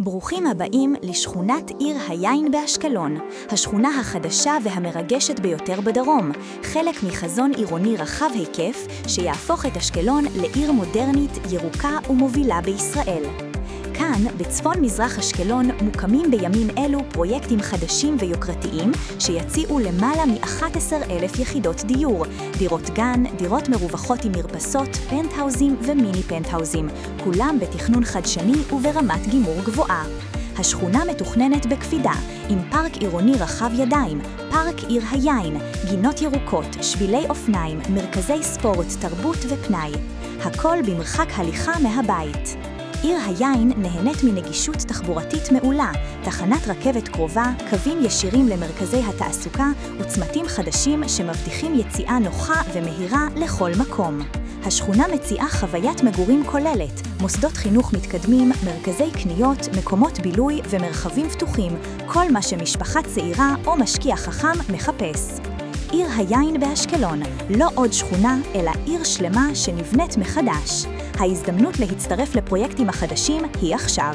ברוכים הבאים לשכונת עיר היין באשקלון, השכונה החדשה והמרגשת ביותר בדרום, חלק מחזון עירוני רחב היקף שיהפוך את אשקלון לעיר מודרנית, ירוקה ומובילה בישראל. כאן, בצפון מזרח אשקלון, מוקמים בימים אלו פרויקטים חדשים ויוקרתיים שיציעו למעלה מ-11,000 יחידות דיור, דירות גן, דירות מרווחות עם מרפסות, פנטהאוזים ומיני פנטהאוזים, כולם בתכנון חדשני וברמת גימור גבוהה. השכונה מתוכננת בקפידה, עם פארק עירוני רחב ידיים, פארק עיר היין, גינות ירוקות, שבילי אופניים, מרכזי ספורט, תרבות ופנאי. הכל במרחק הליכה מהבית. עיר היין נהנית מנגישות תחבורתית מעולה, תחנת רכבת קרובה, קווים ישירים למרכזי התעסוקה וצמתים חדשים שמבטיחים יציאה נוחה ומהירה לכל מקום. השכונה מציעה חוויית מגורים כוללת, מוסדות חינוך מתקדמים, מרכזי קניות, מקומות בילוי ומרחבים פתוחים, כל מה שמשפחה צעירה או משקיע חכם מחפש. עיר היין באשקלון, לא עוד שכונה, אלא עיר שלמה שנבנית מחדש. ההזדמנות להצטרף לפרויקטים החדשים היא עכשיו.